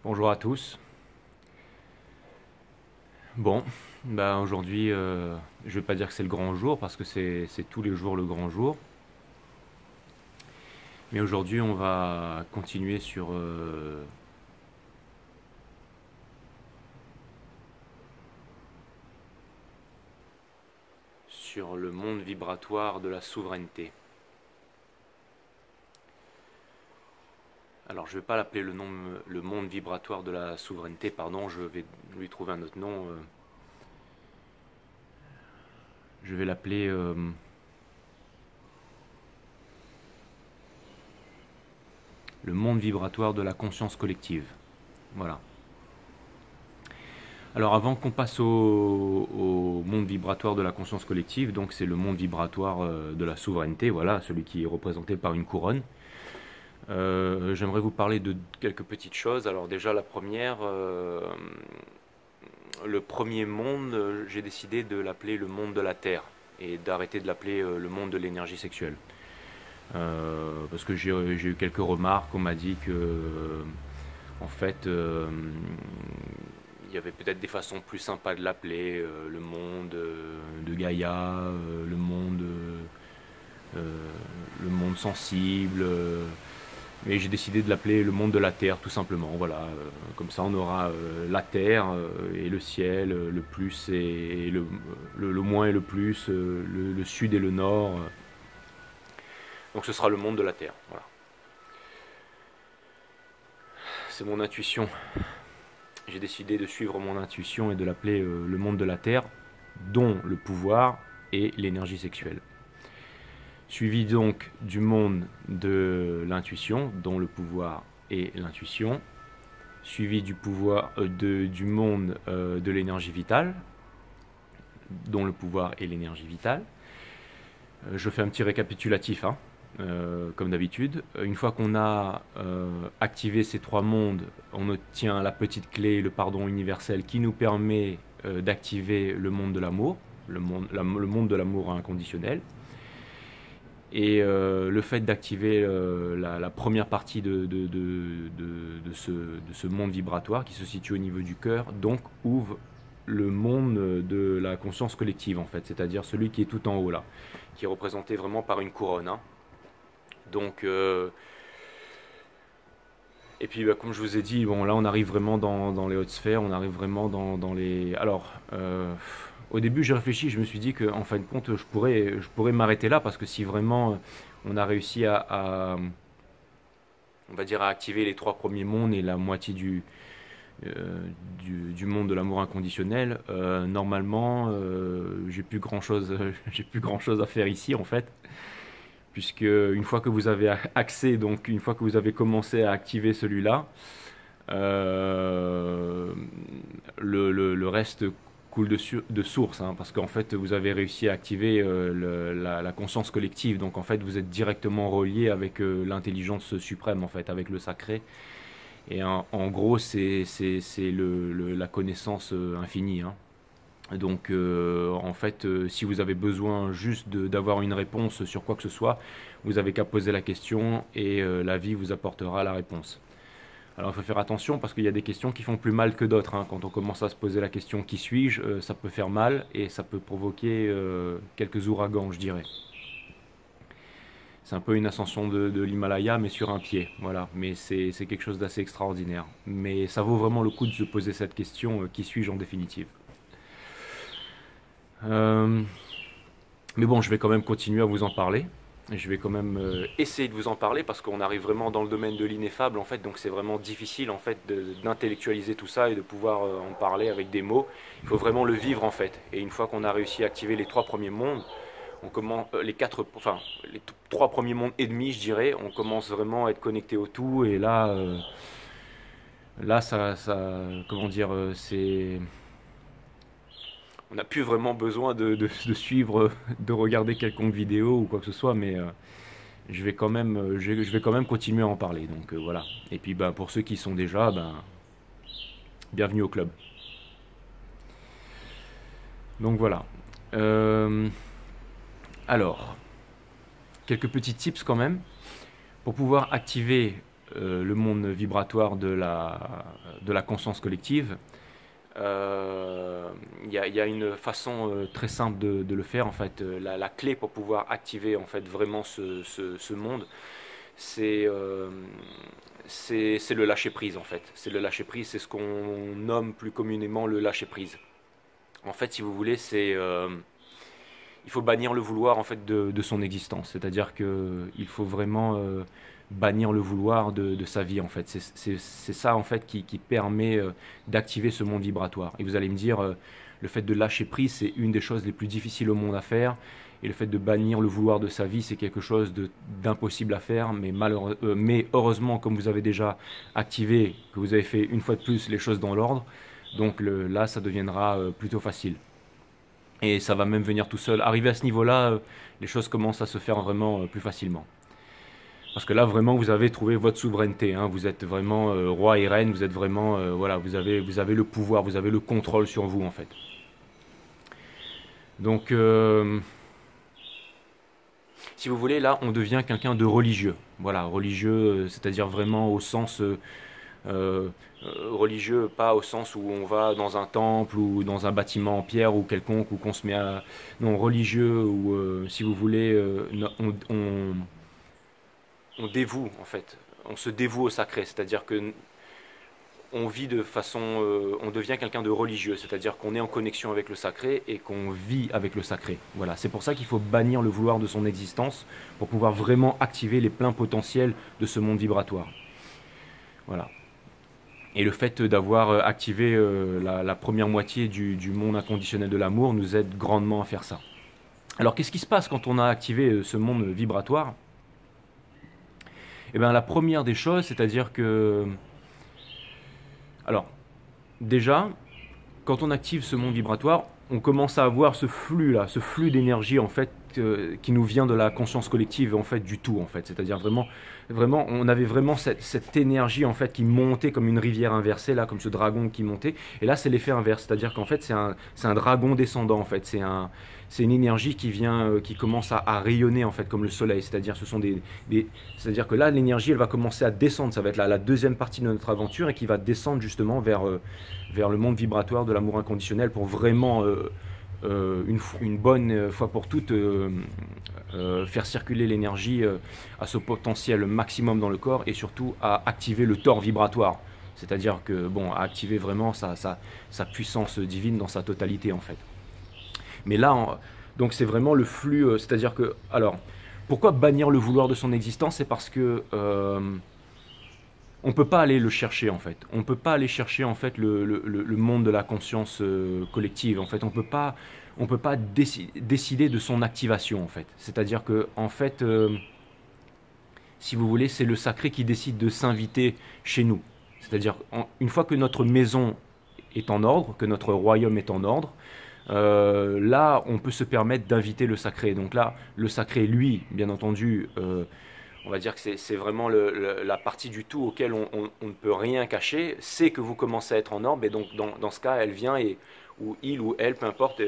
Bonjour à tous. Bon, bah aujourd'hui, je vais pas dire que c'est le grand jour parce que c'est tous les jours le grand jour. Mais aujourd'hui, on va continuer sur le monde vibratoire de la souveraineté. Alors, je vais pas l'appeler le monde vibratoire de la souveraineté, pardon, je vais lui trouver un autre nom. Je vais l'appeler le monde vibratoire de la conscience collective. Voilà. Alors avant qu'on passe au monde vibratoire de la conscience collective, donc c'est le monde vibratoire de la souveraineté, voilà, celui qui est représenté par une couronne. J'aimerais vous parler de quelques petites choses. Alors déjà la première, le premier monde, j'ai décidé de l'appeler le monde de la Terre et d'arrêter de l'appeler le monde de l'énergie sexuelle. Parce que j'ai eu quelques remarques, on m'a dit que en fait il y avait peut-être des façons plus sympas de l'appeler, le monde de Gaïa, le monde sensible, mais j'ai décidé de l'appeler le monde de la Terre tout simplement. Voilà, comme ça on aura la Terre et le ciel, le plus et le moins et le plus, le sud et le nord. Donc ce sera le monde de la Terre. Voilà. C'est mon intuition. J'ai décidé de suivre mon intuition et de l'appeler le monde de la Terre, dont le pouvoir et l'énergie sexuelle. Suivi donc du monde de l'intuition, dont le pouvoir et l'intuition. Suivi du pouvoir du monde de l'énergie vitale, dont le pouvoir et l'énergie vitale. Je fais un petit récapitulatif, hein, comme d'habitude. Une fois qu'on a activé ces trois mondes, on obtient la petite clé, le pardon universel, qui nous permet d'activer le monde de l'amour, le monde de l'amour inconditionnel. Et le fait d'activer la première partie de ce monde vibratoire qui se situe au niveau du cœur, donc ouvre le monde de la conscience collective en fait, c'est-à-dire celui qui est tout en haut là, qui est représenté vraiment par une couronne, hein. Donc, et puis bah, comme je vous ai dit, bon là on arrive vraiment dans les hautes sphères, on arrive vraiment dans les... Alors, au début j'ai réfléchi, je me suis dit qu'en fin de compte je pourrais m'arrêter là parce que si vraiment on a réussi on va dire à activer les trois premiers mondes et la moitié du monde de l'amour inconditionnel, normalement j'ai plus grand chose à faire ici en fait, puisque une fois que vous avez accès, donc une fois que vous avez commencé à activer celui-là, euh, le reste coule de source, hein, parce qu'en fait vous avez réussi à activer la conscience collective, donc en fait vous êtes directement relié avec l'intelligence suprême, en fait, avec le sacré, et en gros c'est la connaissance infinie, hein. Donc en fait, si vous avez besoin juste d'avoir une réponse sur quoi que ce soit, vous avez qu'à poser la question et la vie vous apportera la réponse. Alors il faut faire attention parce qu'il y a des questions qui font plus mal que d'autres, hein. Quand on commence à se poser la question qui suis-je, ça peut faire mal et ça peut provoquer quelques ouragans, je dirais. C'est un peu une ascension de l'Himalaya mais sur un pied, voilà. Mais c'est quelque chose d'assez extraordinaire. Mais ça vaut vraiment le coup de se poser cette question, qui suis-je en définitive. Euh, Mais bon, je vais quand même continuer à vous en parler. Je vais quand même essayer de vous en parler parce qu'on arrive vraiment dans le domaine de l'ineffable en fait, donc c'est vraiment difficile en fait d'intellectualiser tout ça et de pouvoir en parler avec des mots. Il faut vraiment le vivre en fait. Et une fois qu'on a réussi à activer les trois premiers mondes, on commence les trois premiers mondes et demi, je dirais, on commence vraiment à être connecté au tout. Et là, comment dire, on n'a plus vraiment besoin de suivre, de regarder quelconque vidéo ou quoi que ce soit, mais je vais quand même continuer à en parler. Donc voilà. Et puis ben, pour ceux qui sont déjà, ben, bienvenue au club. Donc voilà. Euh, alors, quelques petits tips quand même pour pouvoir activer le monde vibratoire de la conscience collective, il y a une façon très simple de le faire en fait. La clé pour pouvoir activer en fait vraiment ce monde, c'est c'est le lâcher prise en fait. C'est le lâcher prise, c'est ce qu'on nomme plus communément le lâcher prise. En fait, si vous voulez, il faut bannir le vouloir en fait de son existence. C'est-à-dire que il faut vraiment bannir le vouloir de sa vie en fait. C'est ça en fait qui permet d'activer ce monde vibratoire. Et vous allez me dire, le fait de lâcher prise, c'est une des choses les plus difficiles au monde à faire. Et le fait de bannir le vouloir de sa vie, c'est quelque chose d'impossible à faire. Mais heureusement, comme vous avez déjà activé, que vous avez fait une fois de plus les choses dans l'ordre, donc là, ça deviendra plutôt facile. Et ça va même venir tout seul. Arrivé à ce niveau-là, les choses commencent à se faire vraiment plus facilement. Parce que là, vraiment, vous avez trouvé votre souveraineté. Hein. Vous êtes vraiment roi et reine. Vous êtes vraiment, voilà, vous avez le pouvoir, vous avez le contrôle sur vous, en fait. Donc, si vous voulez, là, on devient quelqu'un de religieux. Voilà, religieux, c'est-à-dire vraiment au sens religieux, pas au sens où on va dans un temple ou dans un bâtiment en pierre ou quelconque, ou qu'on se met à... Non, religieux, ou si vous voulez, on dévoue, en fait. On se dévoue au sacré, c'est-à-dire que on vit de façon... on devient quelqu'un de religieux, c'est-à-dire qu'on est en connexion avec le sacré et qu'on vit avec le sacré. Voilà, c'est pour ça qu'il faut bannir le vouloir de son existence pour pouvoir vraiment activer les pleins potentiels de ce monde vibratoire. Voilà. Et le fait d'avoir activé la première moitié du monde inconditionnel de l'amour nous aide grandement à faire ça. Alors qu'est-ce qui se passe quand on a activé ce monde vibratoire? Eh bien la première des choses, c'est-à-dire que... Alors, déjà, quand on active ce monde vibratoire, on commence à avoir ce flux-là, ce flux d'énergie en fait qui nous vient de la conscience collective en fait du tout en fait. C'est-à-dire vraiment, vraiment, on avait vraiment cette énergie en fait qui montait comme une rivière inversée là, comme ce dragon qui montait. Et là, c'est l'effet inverse, c'est-à-dire qu'en fait, c'est un dragon descendant en fait. C'est une énergie qui vient, qui commence à rayonner en fait comme le soleil. C'est-à-dire, c'est-à-dire que là, l'énergie, elle va commencer à descendre. Ça va être la deuxième partie de notre aventure et qui va descendre justement vers le monde vibratoire de l'amour inconditionnel pour vraiment une bonne fois pour toutes faire circuler l'énergie à ce potentiel maximum dans le corps et surtout à activer le tord vibratoire. C'est-à-dire que, bon, à activer vraiment sa puissance divine dans sa totalité en fait. Mais là, donc c'est vraiment le flux, c'est-à-dire que, alors, pourquoi bannir le vouloir de son existence? C'est parce que on ne peut pas aller le chercher en fait. On ne peut pas aller chercher en fait le monde de la conscience collective. En fait, on peut pas décider de son activation en fait. C'est-à-dire que en fait, si vous voulez, c'est le sacré qui décide de s'inviter chez nous. C'est-à-dire une fois que notre maison est en ordre, que notre royaume est en ordre, là, on peut se permettre d'inviter le sacré. Donc là, le sacré, lui, bien entendu. On va dire que c'est vraiment la partie du tout auquel on ne peut rien cacher, c'est que vous commencez à être en ordre, et donc dans ce cas, elle vient, ou il ou elle, peu importe,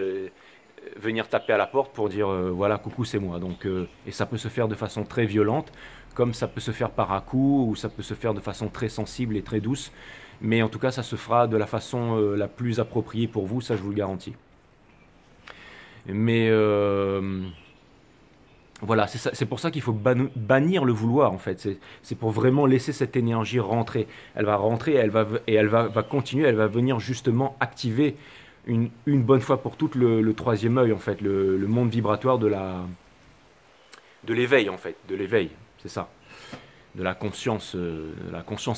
venir taper à la porte pour dire voilà, coucou, c'est moi. Donc, et ça peut se faire de façon très violente, comme ça peut se faire par à-coup, ou ça peut se faire de façon très sensible et très douce, mais en tout cas, ça se fera de la façon la plus appropriée pour vous, ça je vous le garantis. Mais... voilà, c'est pour ça qu'il faut bannir le vouloir en fait. C'est pour vraiment laisser cette énergie rentrer. Elle va rentrer et elle va continuer, elle va venir justement activer une bonne fois pour toutes le troisième œil en fait, le monde vibratoire de l'éveil en fait, de l'éveil, c'est ça. De la conscience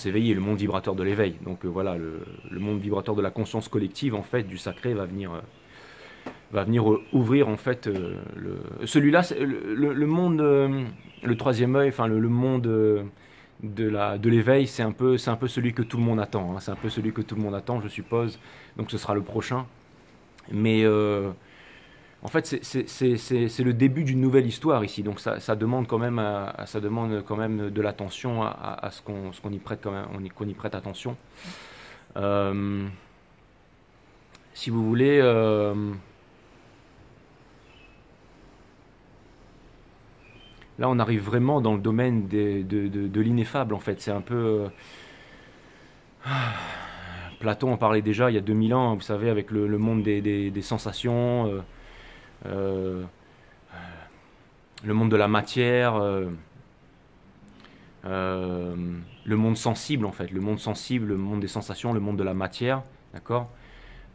éveillée, le monde vibratoire de l'éveil. Donc voilà, le monde vibratoire de la conscience collective en fait, du sacré va venir ouvrir en fait celui-là, le monde, le troisième œil, enfin le monde de l'éveil, c'est un peu celui que tout le monde attend. Hein, c'est un peu celui que tout le monde attend, je suppose. Donc ce sera le prochain. Mais en fait, c'est le début d'une nouvelle histoire ici. Donc ça demande quand même, ça demande quand même de l'attention à ce qu'on y prête quand même, qu'on y prête attention. Si vous voulez. Là, on arrive vraiment dans le domaine de l'ineffable, en fait. C'est un peu... Platon en parlait déjà il y a 2000 ans, vous savez, avec le monde des sensations, euh, le monde de la matière, euh, le monde sensible, en fait. Le monde sensible, le monde des sensations, le monde de la matière, d'accord.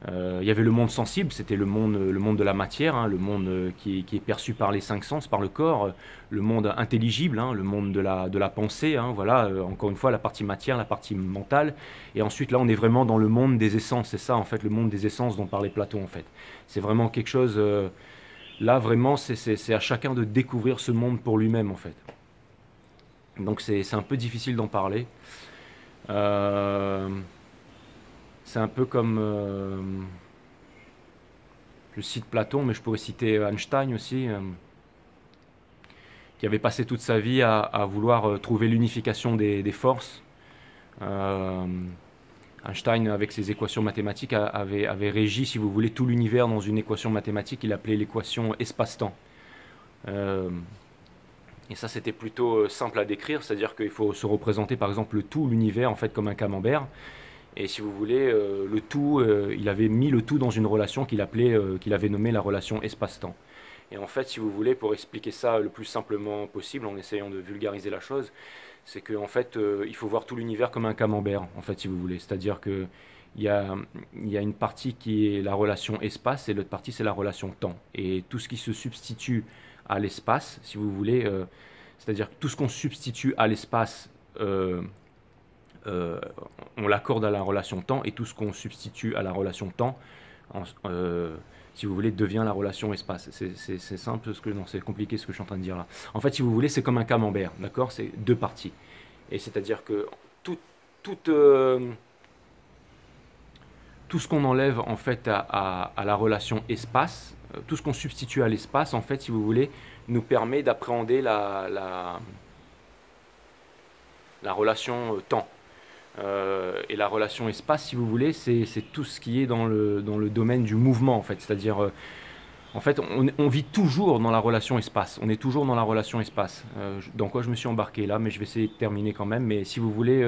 Il y avait le monde sensible, c'était le monde de la matière, hein, le monde qui est perçu par les cinq sens, par le corps, le monde intelligible, hein, le monde de la pensée, hein, voilà, encore une fois, la partie matière, la partie mentale. Et ensuite, là, on est vraiment dans le monde des essences, c'est ça, en fait, le monde des essences dont parlait Platon, en fait. C'est vraiment quelque chose, là, vraiment, c'est à chacun de découvrir ce monde pour lui-même, en fait. Donc, c'est un peu difficile d'en parler. Euh, c'est un peu comme... je cite Platon, mais je pourrais citer Einstein aussi, qui avait passé toute sa vie à vouloir trouver l'unification des forces. Euh, Einstein, avec ses équations mathématiques, avait régi, si vous voulez, tout l'univers dans une équation mathématique qu'il appelait l'équation espace-temps. Euh, et ça, c'était plutôt simple à décrire, c'est-à-dire qu'il faut se représenter, par exemple, le tout, l'univers, en fait, comme un camembert. Et si vous voulez, le tout, il avait mis le tout dans une relation qu'il avait nommée la relation espace-temps. Et en fait, si vous voulez, pour expliquer ça le plus simplement possible, en essayant de vulgariser la chose, c'est qu'en fait, il faut voir tout l'univers comme un camembert, en fait, si vous voulez. C'est-à-dire que il y a, il y a une partie qui est la relation espace et l'autre partie, c'est la relation temps. Et tout ce qui se substitue à l'espace, si vous voulez, c'est-à-dire que tout ce qu'on substitue à l'espace, euh, euh, on l'accorde à la relation temps, et tout ce qu'on substitue à la relation temps, en- euh, si vous voulez, devient la relation espace. C'est simple, non, c'est compliqué ce que je suis en train de dire là. En fait, si vous voulez, c'est comme un camembert, d'accord? C'est deux parties. Et c'est-à-dire que tout, tout, tout ce qu'on enlève en fait à la relation espace, tout ce qu'on substitue à l'espace, en fait, si vous voulez, nous permet d'appréhender la relation temps. Et la relation espace, si vous voulez, c'est tout ce qui est dans le domaine du mouvement, en fait. C'est-à-dire, en fait, on vit toujours dans la relation espace. On est toujours dans la relation espace. Dans quoi je me suis embarqué là, mais je vais essayer de terminer quand même. Mais si vous voulez,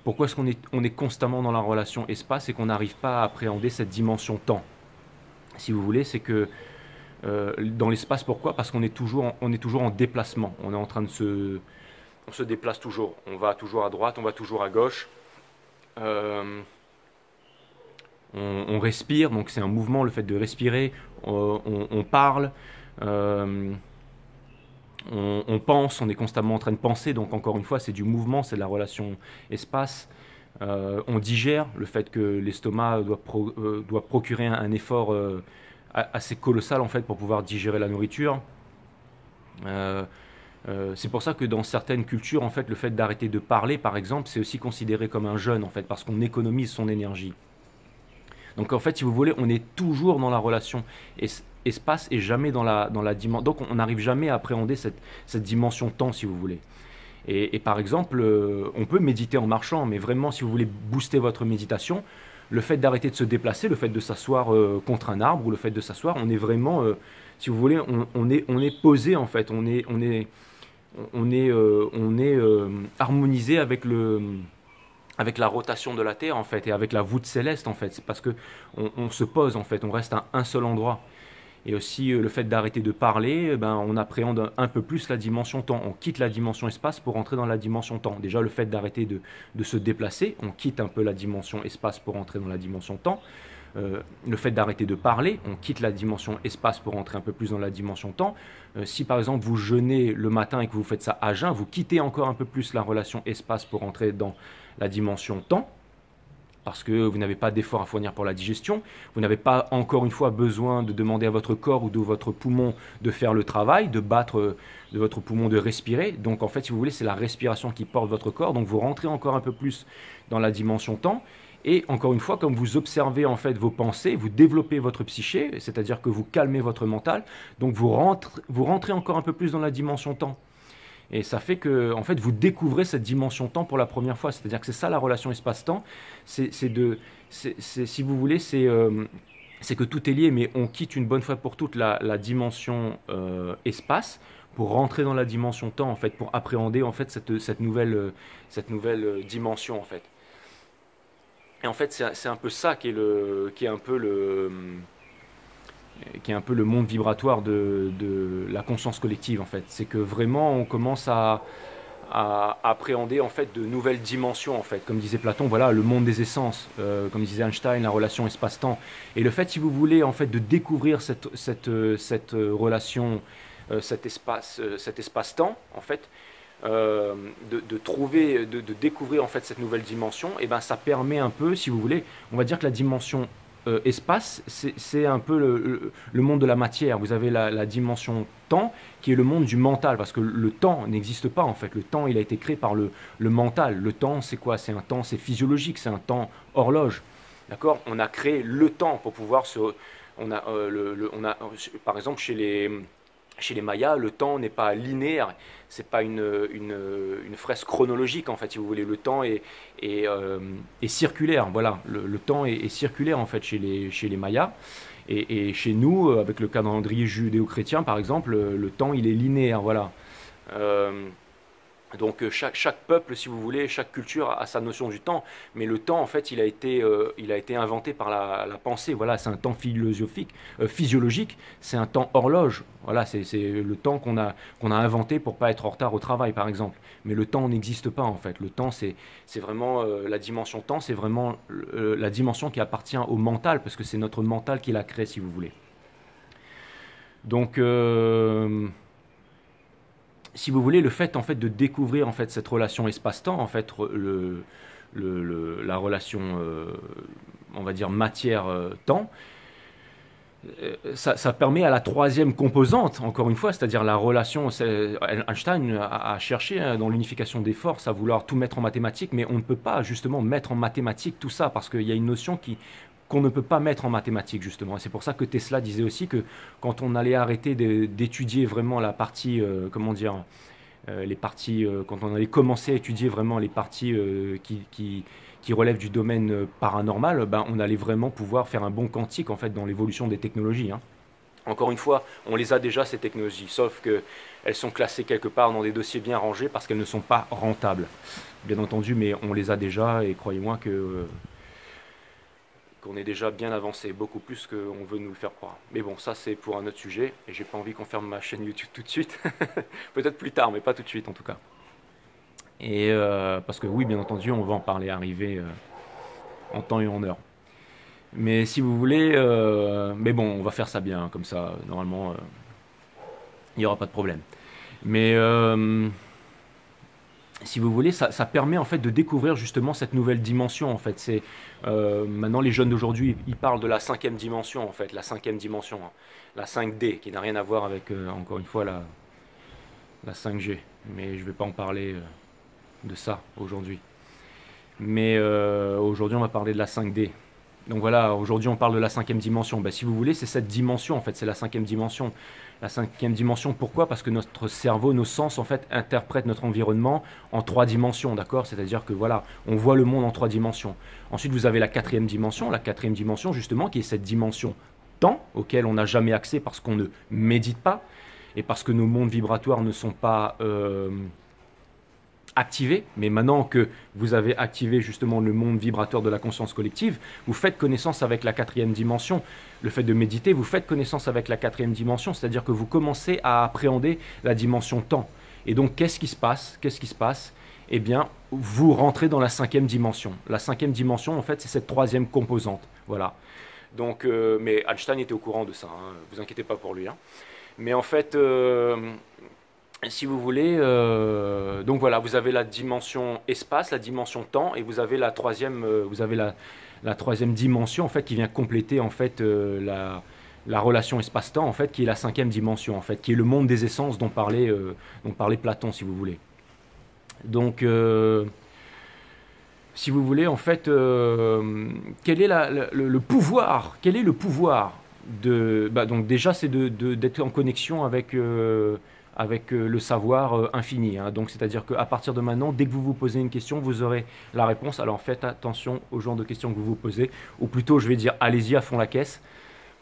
pourquoi est-ce on est constamment dans la relation espace et qu'on n'arrive pas à appréhender cette dimension temps? Si vous voulez, c'est que dans l'espace, pourquoi? Parce on est toujours en déplacement. On est en train de on se déplace toujours. On va toujours à droite, on va toujours à gauche. Euh, on respire, donc c'est un mouvement, le fait de respirer. On parle, euh, on pense, on est constamment en train de penser. Donc encore une fois, c'est du mouvement, c'est de la relation espace. On digère, le fait que l'estomac doit procurer un effort assez colossal en fait pour pouvoir digérer la nourriture. Euh, c'est pour ça que dans certaines cultures, en fait, le fait d'arrêter de parler, par exemple, c'est aussi considéré comme un jeûne, en fait, parce qu'on économise son énergie. Donc, en fait, si vous voulez, on est toujours dans la relation espace et jamais dans la dimension. Donc, on n'arrive jamais à appréhender cette dimension temps, si vous voulez. Et par exemple, on peut méditer en marchant, mais vraiment, si vous voulez booster votre méditation, le fait d'arrêter de se déplacer, le fait de s'asseoir contre un arbre ou le fait de s'asseoir, on est vraiment, si vous voulez, on est posé en fait, on est harmonisé avec avec la rotation de la Terre en fait et avec la voûte céleste en fait. C'est parce que on se pose en fait, on reste à un seul endroit. Et aussi le fait d'arrêter de parler, ben, on appréhende un peu plus la dimension temps. On quitte la dimension espace pour entrer dans la dimension temps. Déjà le fait d'arrêter de se déplacer, on quitte un peu la dimension espace pour entrer dans la dimension temps. Le fait d'arrêter de parler, on quitte la dimension espace pour entrer un peu plus dans la dimension temps. Si par exemple vous jeûnez le matin et que vous faites ça à jeun, vous quittez encore un peu plus la relation espace pour entrer dans la dimension temps, parce que vous n'avez pas d'effort à fournir pour la digestion, vous n'avez pas encore une fois besoin de demander à votre corps ou de votre poumon de faire le travail, de battre de votre poumon, de respirer. Donc en fait, si vous voulez, c'est la respiration qui porte votre corps, donc vous rentrez encore un peu plus dans la dimension temps. Et encore une fois, comme vous observez en fait vos pensées, vous développez votre psyché, c'est-à-dire que vous calmez votre mental, donc vous rentrez encore un peu plus dans la dimension temps. Et ça fait que, en fait, vous découvrez cette dimension temps pour la première fois. C'est-à-dire que c'est ça la relation espace-temps. Si vous voulez, c'est que tout est lié, mais on quitte une bonne fois pour toutes la dimension espace pour rentrer dans la dimension temps, en fait, pour appréhender en fait cette nouvelle dimension, en fait. Et en fait, c'est un peu ça qui est un peu le monde vibratoire de la conscience collective, en fait. C'est que vraiment, on commence à appréhender en fait de nouvelles dimensions, en fait, comme disait Platon, voilà, le monde des essences, comme disait Einstein, la relation espace-temps. Et le fait, si vous voulez, en fait, de découvrir cette relation, cet espace-temps, en fait, de découvrir en fait cette nouvelle dimension, et ben ça permet un peu, si vous voulez, on va dire que la dimension espace, c'est un peu le monde de la matière. Vous avez la dimension temps, qui est le monde du mental, parce que le temps n'existe pas en fait. Le temps, il a été créé par le mental. Le temps, c'est quoi? C'est un temps, c'est physiologique, c'est un temps horloge. D'accord? On a créé le temps pour pouvoir se... par exemple, chez les Mayas, le temps n'est pas linéaire, c'est pas une fresque chronologique en fait, si vous voulez. Le temps est circulaire, voilà. Le temps est circulaire en fait chez les Mayas. Et chez nous, avec le calendrier judéo-chrétien par exemple, le temps il est linéaire, voilà. Donc chaque peuple, si vous voulez, chaque culture a sa notion du temps, mais le temps, en fait, il a été inventé par la pensée. Voilà, c'est un temps physiologique, c'est un temps horloge. Voilà, c'est le temps qu'on a inventé pour pas être en retard au travail, par exemple. Mais le temps n'existe pas, en fait. Le temps, c'est vraiment la dimension temps, c'est vraiment la dimension qui appartient au mental, parce que c'est notre mental qui l'a créé, si vous voulez. Donc si vous voulez, le fait en fait de découvrir en fait cette relation espace-temps, en fait la relation, on va dire matière-temps, ça permet à la troisième composante, encore une fois, c'est-à-dire la relation. Einstein a cherché dans l'unification des forces à vouloir tout mettre en mathématiques, mais on ne peut pas justement mettre en mathématiques tout ça parce qu'il y a une notion qu'on ne peut pas mettre en mathématiques, justement. Et c'est pour ça que Tesla disait aussi que quand on allait arrêter d'étudier vraiment la partie, les parties, quand on allait commencer à étudier vraiment les parties qui relèvent du domaine paranormal, ben, on allait vraiment pouvoir faire un bond quantique, en fait, dans l'évolution des technologies, hein. Encore une fois, on les a déjà, ces technologies, sauf qu'elles sont classées quelque part dans des dossiers bien rangés parce qu'elles ne sont pas rentables. Bien entendu, mais on les a déjà, et croyez-moi qu'on est déjà bien avancé, beaucoup plus qu'on veut nous le faire croire. Mais bon, ça c'est pour un autre sujet, et j'ai pas envie qu'on ferme ma chaîne YouTube tout de suite. Peut-être plus tard, mais pas tout de suite en tout cas. Et parce que oui, bien entendu, on va en parler arriver en temps et en heure. Mais si vous voulez, mais bon, on va faire ça bien, comme ça, normalement, il n'y aura pas de problème. Mais si vous voulez, ça permet en fait de découvrir justement cette nouvelle dimension. En fait, c'est maintenant les jeunes d'aujourd'hui, ils parlent de la cinquième dimension, en fait, la cinquième dimension, hein, la 5D, qui n'a rien à voir avec encore une fois la 5G. Mais je ne vais pas en parler de ça aujourd'hui. Mais aujourd'hui, on va parler de la 5D. Donc voilà, aujourd'hui, on parle de la cinquième dimension. Ben, si vous voulez, c'est cette dimension, en fait, c'est la cinquième dimension. La cinquième dimension, pourquoi? Parce que notre cerveau, nos sens, en fait, interprètent notre environnement en 3 dimensions, d'accord? C'est-à-dire que, voilà, on voit le monde en 3 dimensions. Ensuite, vous avez la quatrième dimension, justement, qui est cette dimension temps, auquel on n'a jamais accès parce qu'on ne médite pas, et parce que nos mondes vibratoires ne sont pas activé, mais maintenant que vous avez activé justement le monde vibratoire de la conscience collective, vous faites connaissance avec la quatrième dimension. Le fait de méditer, vous faites connaissance avec la quatrième dimension, c'est-à-dire que vous commencez à appréhender la dimension temps. Et donc, qu'est-ce qui se passe? Eh bien, vous rentrez dans la cinquième dimension. La cinquième dimension, en fait, c'est cette troisième composante. Voilà. Donc, mais Einstein était au courant de ça, hein, vous inquiétez pas pour lui, hein. Mais en fait... si vous voulez, donc voilà, vous avez la dimension espace, la dimension temps, et vous avez la troisième, la troisième dimension en fait qui vient compléter en fait la relation espace-temps en fait qui est la cinquième dimension en fait, qui est le monde des essences dont parlait Platon, si vous voulez. Donc si vous voulez en fait, quel est le pouvoir? Quel est le pouvoir de donc déjà c'est d'être en connexion avec le savoir infini, hein. Donc c'est-à-dire qu'à partir de maintenant, dès que vous vous posez une question, vous aurez la réponse. Alors faites attention au genre de questions que vous vous posez, ou plutôt je vais dire allez-y à fond la caisse,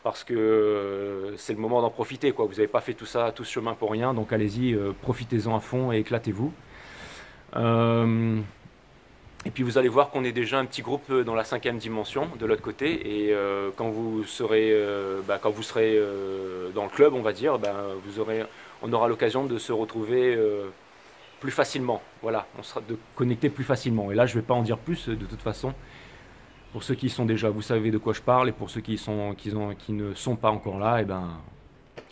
parce que c'est le moment d'en profiter, quoi. Vous n'avez pas fait tout ça, tout ce chemin pour rien, donc allez-y, profitez-en à fond et éclatez-vous. Et puis vous allez voir qu'on est déjà un petit groupe dans la 5e dimension de l'autre côté, et quand vous serez, dans le club, on va dire, on aura l'occasion de se retrouver plus facilement. Voilà, on sera de connecter plus facilement. Et là, je ne vais pas en dire plus de toute façon. Pour ceux qui y sont déjà, vous savez de quoi je parle, et pour ceux qui ne sont pas encore là,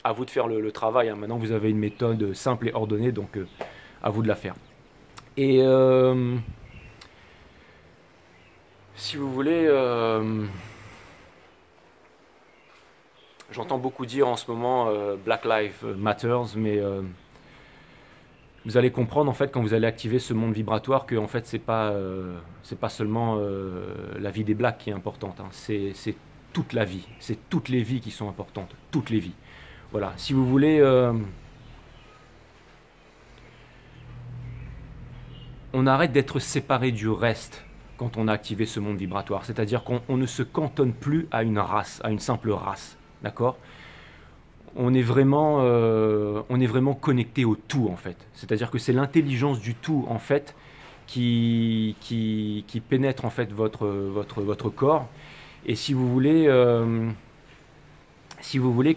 à vous de faire le travail. Hein. Maintenant, vous avez une méthode simple et ordonnée, donc à vous de la faire. Et si vous voulez, j'entends beaucoup dire en ce moment Black Lives Matters, mais vous allez comprendre en fait quand vous allez activer ce monde vibratoire que en fait c'est pas seulement la vie des blacks qui est importante, hein. C'est toute la vie, c'est toutes les vies qui sont importantes, toutes les vies. Voilà, si vous voulez, on arrête d'être séparé du reste quand on a activé ce monde vibratoire, c'est-à-dire qu'on ne se cantonne plus à une race, à une simple race, d'accord ? On est vraiment connecté au tout en fait. C'est-à-dire que c'est l'intelligence du tout en fait qui pénètre en fait votre corps. Et si vous voulez,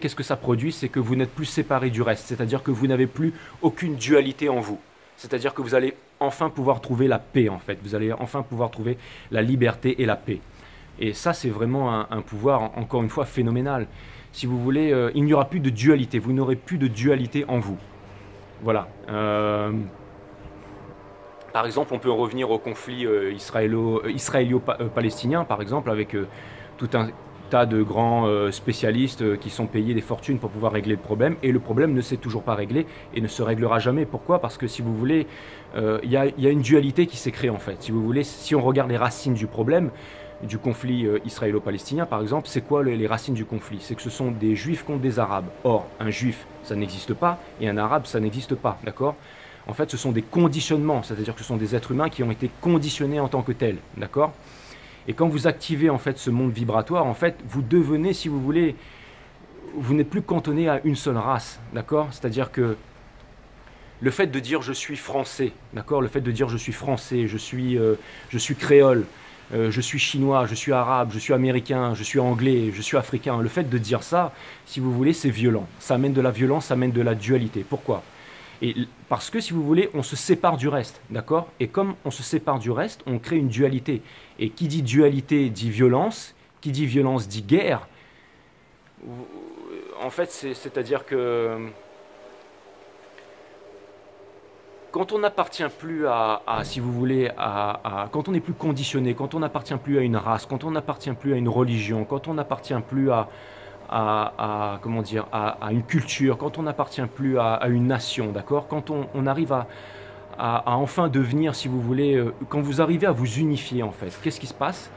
qu'est-ce que ça produit? C'est que vous n'êtes plus séparé du reste. C'est-à-dire que vous n'avez plus aucune dualité en vous. C'est-à-dire que vous allez enfin pouvoir trouver la paix en fait. Vous allez enfin pouvoir trouver la liberté et la paix. Et ça, c'est vraiment un pouvoir, encore une fois, phénoménal. Si vous voulez, il n'y aura plus de dualité. Vous n'aurez plus de dualité en vous. Voilà. Par exemple, on peut revenir au conflit israélo-palestinien, par exemple, avec tout un tas de grands spécialistes qui sont payés des fortunes pour pouvoir régler le problème. Et le problème ne s'est toujours pas réglé et ne se réglera jamais. Pourquoi? Parce que si vous voulez, il y a une dualité qui s'est créée en fait. Si vous voulez, si on regarde les racines du problème, du conflit israélo-palestinien par exemple, c'est quoi les racines du conflit? C'est que ce sont des juifs contre des arabes. Or, un juif, ça n'existe pas, et un arabe, ça n'existe pas, d'accord? En fait, ce sont des conditionnements, c'est-à-dire que ce sont des êtres humains qui ont été conditionnés en tant que tels, d'accord? Et quand vous activez en fait ce monde vibratoire, en fait, vous devenez, si vous voulez, vous n'êtes plus cantonné à une seule race, d'accord? C'est-à-dire que le fait de dire je suis français, d'accord? Le fait de dire je suis français, je suis créole, je suis chinois, je suis arabe, je suis américain, je suis anglais, je suis africain. Le fait de dire ça, si vous voulez, c'est violent. Ça amène de la violence, ça amène de la dualité. Pourquoi? Parce que, si vous voulez, on se sépare du reste, d'accord? Et comme on se sépare du reste, on crée une dualité. Et qui dit dualité dit violence, qui dit violence dit guerre. En fait, c'est-à-dire que quand on n'appartient plus si vous voulez, quand on n'est plus conditionné, quand on n'appartient plus à une race, quand on n'appartient plus à une religion, quand on n'appartient plus comment dire, à une culture, quand on n'appartient plus à une nation, d'accord? Quand on arrive à enfin devenir, si vous voulez, quand vous arrivez à vous unifier en fait, qu'est-ce qui se passe?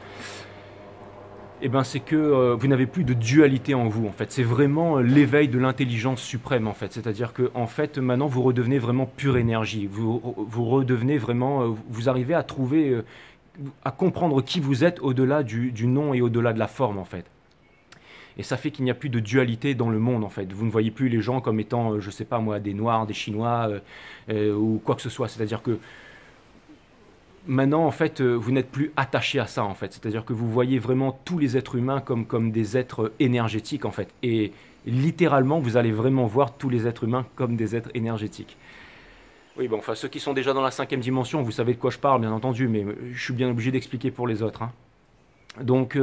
Eh bien, c'est que vous n'avez plus de dualité en vous, en fait. C'est vraiment l'éveil de l'intelligence suprême, en fait. C'est-à-dire que, en fait, maintenant, vous redevenez vraiment pure énergie. Vous redevenez vraiment, vous arrivez à trouver, à comprendre qui vous êtes au-delà du nom et au-delà de la forme, en fait. Et ça fait qu'il n'y a plus de dualité dans le monde, en fait. Vous ne voyez plus les gens comme étant, je ne sais pas moi, des Noirs, des Chinois, ou quoi que ce soit. C'est-à-dire que maintenant, en fait, vous n'êtes plus attaché à ça, en fait. C'est-à-dire que vous voyez vraiment tous les êtres humains comme des êtres énergétiques, en fait. Et littéralement, vous allez vraiment voir tous les êtres humains comme des êtres énergétiques. Oui, bon, enfin, ceux qui sont déjà dans la 5e dimension, vous savez de quoi je parle, bien entendu, mais je suis bien obligé d'expliquer pour les autres, hein. Donc,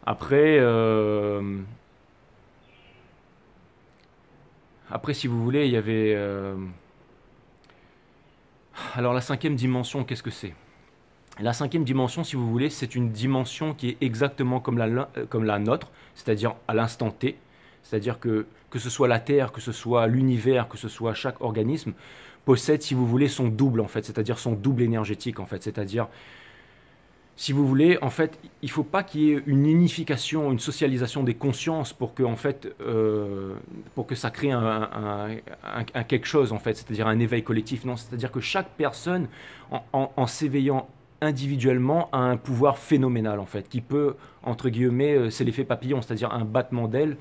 après, si vous voulez, il y avait... Alors la 5e dimension, qu'est-ce que c'est? La 5e dimension, si vous voulez, c'est une dimension qui est exactement comme la nôtre, c'est-à-dire à l'instant T. C'est-à-dire que ce soit la Terre, que ce soit l'univers, que ce soit chaque organisme, possède, si vous voulez, son double, en fait, c'est-à-dire son double énergétique, en fait. C'est-à-dire, si vous voulez, en fait, il ne faut pas qu'il y ait une unification, une socialisation des consciences pour que, en fait, pour que ça crée un quelque chose, en fait, c'est-à-dire un éveil collectif. Non, c'est-à-dire que chaque personne, en s'éveillant individuellement a un pouvoir phénoménal en fait, qui peut, entre guillemets, c'est l'effet papillon, c'est-à-dire un battement d'aile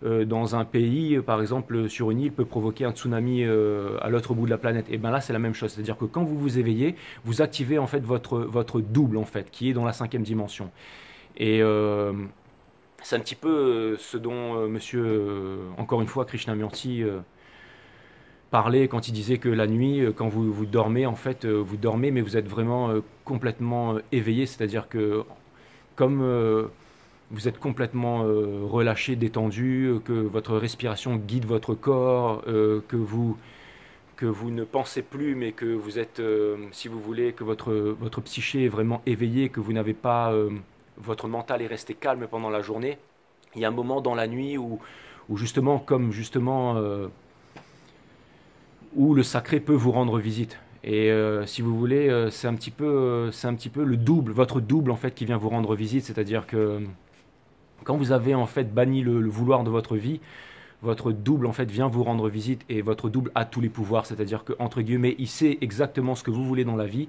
dans un pays, par exemple sur une île, peut provoquer un tsunami à l'autre bout de la planète. Et bien là, c'est la même chose, c'est-à-dire que quand vous vous éveillez, vous activez en fait votre double en fait, qui est dans la 5e dimension. Et c'est un petit peu ce dont monsieur, encore une fois, Krishnamurti parlait quand il disait que la nuit, quand vous dormez, en fait, vous dormez, mais vous êtes vraiment complètement éveillé, c'est-à-dire que comme vous êtes complètement relâché, détendu, que votre respiration guide votre corps, que vous ne pensez plus, mais que vous êtes, si vous voulez, que votre psyché est vraiment éveillée, que vous n'avez pas, votre mental est resté calme pendant la journée. Il y a un moment dans la nuit où justement, comme justement, où le sacré peut vous rendre visite. Et si vous voulez, c'est un petit peu le double, votre double en fait, qui vient vous rendre visite. C'est-à-dire que quand vous avez en fait banni le vouloir de votre vie, votre double en fait vient vous rendre visite et votre double a tous les pouvoirs. C'est-à-dire que entre guillemets, il sait exactement ce que vous voulez dans la vie.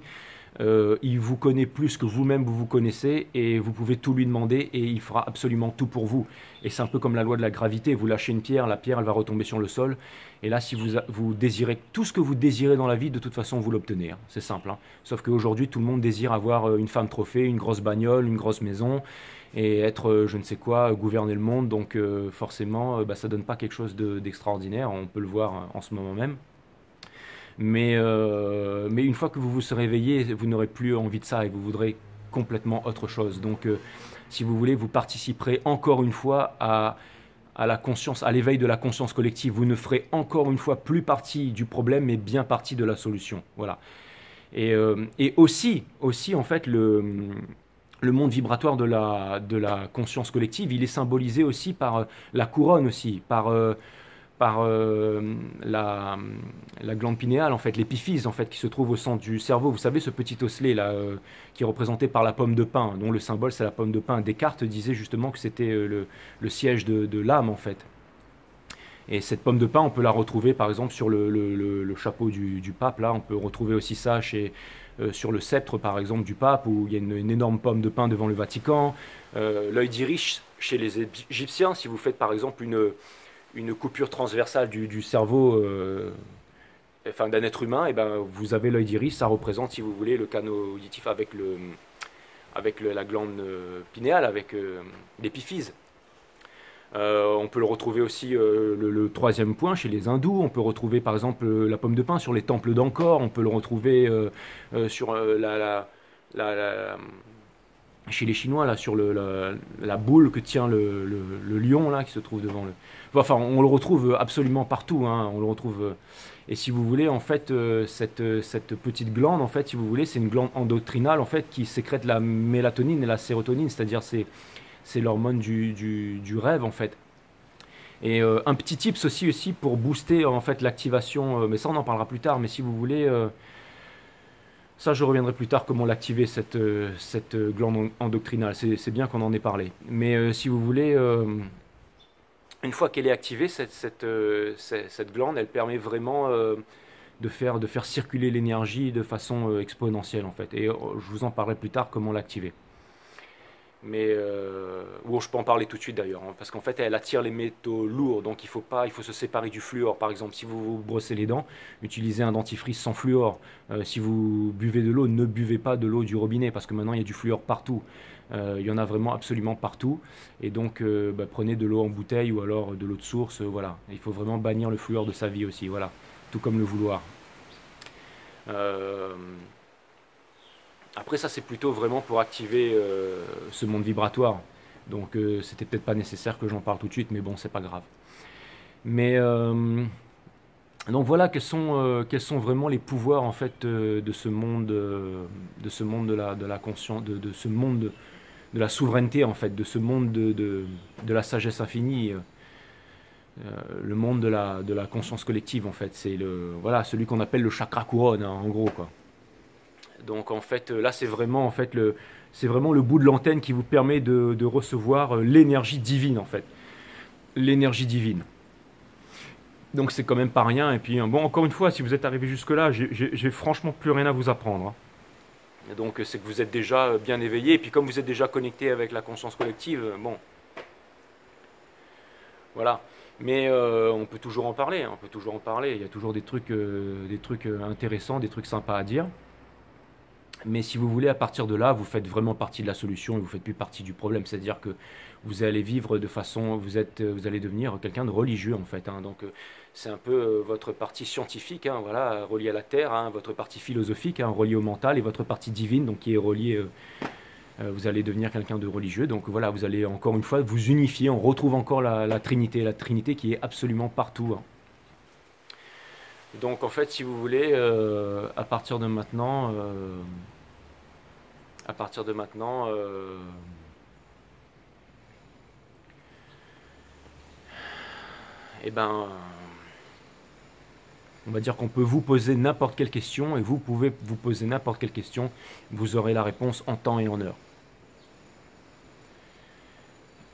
Il vous connaît plus que vous-même vous vous connaissez et vous pouvez tout lui demander et il fera absolument tout pour vous. Et c'est un peu comme la loi de la gravité, vous lâchez une pierre, la pierre elle va retomber sur le sol. Et là, si vous désirez tout ce que vous désirez dans la vie, de toute façon vous l'obtenez, hein. C'est simple, hein. Sauf qu'aujourd'hui tout le monde désire avoir une femme trophée, une grosse bagnole, une grosse maison et être je ne sais quoi, gouverner le monde. Donc forcément ça donne pas quelque chose d'extraordinaire, on peut le voir en ce moment même. Mais une fois que vous vous serez réveillé, vous n'aurez plus envie de ça et vous voudrez complètement autre chose. Donc, si vous voulez, vous participerez encore une fois à la conscience, à l'éveil de la conscience collective. Vous ne ferez encore une fois plus partie du problème, mais bien partie de la solution. Voilà. Et aussi, en fait, le monde vibratoire de la conscience collective, il est symbolisé aussi par la couronne aussi, par la glande pinéale, en fait, l'épiphyse, en fait, qui se trouve au centre du cerveau. Vous savez, ce petit osselet là, qui est représenté par la pomme de pin, dont le symbole c'est la pomme de pin. Descartes disait justement que c'était le siège de l'âme, en fait. Et cette pomme de pin, on peut la retrouver, par exemple, sur le chapeau du pape. Là, on peut retrouver aussi ça sur le sceptre, par exemple, du pape, où il y a une énorme pomme de pin devant le Vatican. L'œil d'Iris chez les Égyptiens, si vous faites, par exemple, une coupure transversale du cerveau enfin, d'un être humain, et ben, vous avez l'œil d'iris, ça représente, si vous voulez, le canal auditif avec la glande pinéale, avec l'épiphyse. On peut le retrouver aussi, le troisième point, chez les hindous. On peut retrouver, par exemple, la pomme de pin sur les temples d'Angkor. On peut le retrouver sur chez les Chinois, là, sur la boule que tient le lion, là, qui se trouve devant le... Enfin, on le retrouve absolument partout, hein, on le retrouve... Et si vous voulez, en fait, cette petite glande, en fait, si vous voulez, c'est une glande endocrinale, en fait, qui sécrète la mélatonine et la sérotonine, c'est-à-dire c'est l'hormone du rêve, en fait. Et un petit tips aussi pour booster, en fait, l'activation, mais ça, on en parlera plus tard, mais si vous voulez... ça, je reviendrai plus tard comment l'activer, cette glande endocrinale. C'est bien qu'on en ait parlé. Mais si vous voulez, une fois qu'elle est activée, cette glande, elle permet vraiment de faire circuler l'énergie de façon exponentielle, en fait. Et je vous en parlerai plus tard comment l'activer. Mais bon, je peux en parler tout de suite d'ailleurs, hein, parce qu'en fait elle attire les métaux lourds, donc il faut se séparer du fluor. Par exemple, si vous vous brossez les dents, utilisez un dentifrice sans fluor. Si vous buvez de l'eau, ne buvez pas de l'eau du robinet, parce que maintenant il y a du fluor partout. Il y en a vraiment absolument partout, et donc prenez de l'eau en bouteille ou alors de l'eau de source. Voilà, il faut vraiment bannir le fluor de sa vie aussi, voilà, tout comme le vouloir. Après ça, c'est plutôt vraiment pour activer ce monde vibratoire. Donc c'était peut-être pas nécessaire que j'en parle tout de suite, mais bon, c'est pas grave. Mais donc voilà, quels sont vraiment les pouvoirs en fait de ce monde de la conscience, de ce monde de la souveraineté, en fait, de ce monde de la sagesse infinie, le monde de la conscience collective, en fait. C'est voilà, celui qu'on appelle le chakra couronne, hein, en gros, quoi. Donc en fait, là c'est vraiment le bout de l'antenne qui vous permet de recevoir l'énergie divine, en fait. L'énergie divine. Donc c'est quand même pas rien. Et puis bon, encore une fois, si vous êtes arrivé jusque-là, j'ai franchement plus rien à vous apprendre, hein. Et donc c'est que vous êtes déjà bien éveillé, et puis comme vous êtes déjà connecté avec la conscience collective, bon, voilà. Mais on peut toujours en parler, hein, on peut toujours en parler. Il y a toujours des trucs intéressants, des trucs sympas à dire. Mais si vous voulez, à partir de là, vous faites vraiment partie de la solution et vous faites plus partie du problème. C'est-à-dire que vous allez vivre de façon, vous allez devenir quelqu'un de religieux en fait, hein. Donc c'est un peu votre partie scientifique, hein, voilà, reliée à la terre, hein, votre partie philosophique, hein, reliée au mental, et votre partie divine, donc qui est reliée. Vous allez devenir quelqu'un de religieux. Donc voilà, vous allez encore une fois vous unifier. On retrouve encore la Trinité qui est absolument partout, hein. Donc en fait, si vous voulez, à partir de maintenant, à partir de maintenant, eh ben, on va dire qu'on peut vous poser n'importe quelle question et vous pouvez vous poser n'importe quelle question. Vous aurez la réponse en temps et en heure.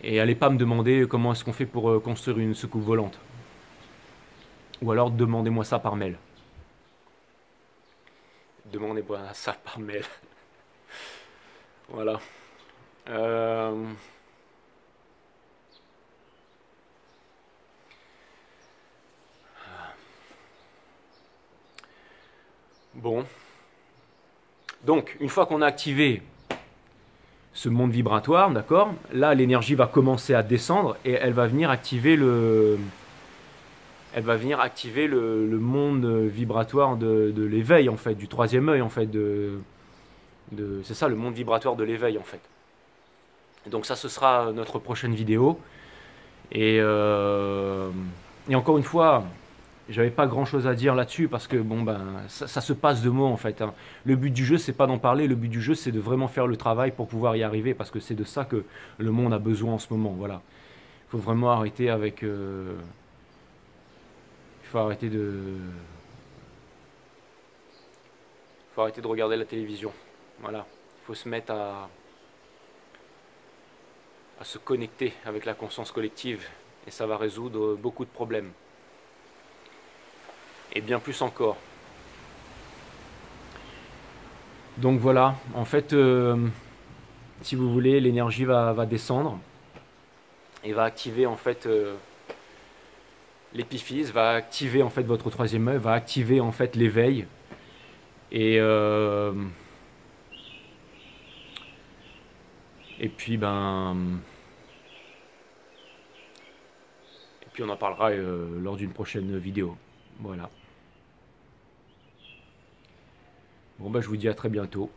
Et allez pas me demander comment est-ce qu'on fait pour construire une soucoupe volante. Ou alors demandez-moi ça par mail. Demandez-moi ça par mail. Voilà. Euh, Bon. Donc, une fois qu'on a activé ce monde vibratoire, d'accord, là, l'énergie va commencer à descendre et elle va venir activer le monde vibratoire de l'éveil, en fait, du troisième œil, en fait, c'est ça, le monde vibratoire de l'éveil, en fait. Donc ça, ce sera notre prochaine vidéo. Et, et encore une fois, j'avais pas grand chose à dire là-dessus parce que bon ben ça se passe de mots en fait, hein. Le but du jeu c'est pas d'en parler, le but du jeu c'est de vraiment faire le travail pour pouvoir y arriver parce que c'est de ça que le monde a besoin en ce moment. Voilà, il faut vraiment arrêter avec, il faut arrêter de regarder la télévision. Voilà, il faut se mettre à se connecter avec la conscience collective et ça va résoudre beaucoup de problèmes. Et bien plus encore. Donc voilà, en fait, si vous voulez, l'énergie va descendre et va activer en fait l'épiphyse, va activer en fait votre troisième œil, va activer en fait l'éveil et et puis ben et puis on en parlera lors d'une prochaine vidéo. Voilà. Bon ben je vous dis à très bientôt.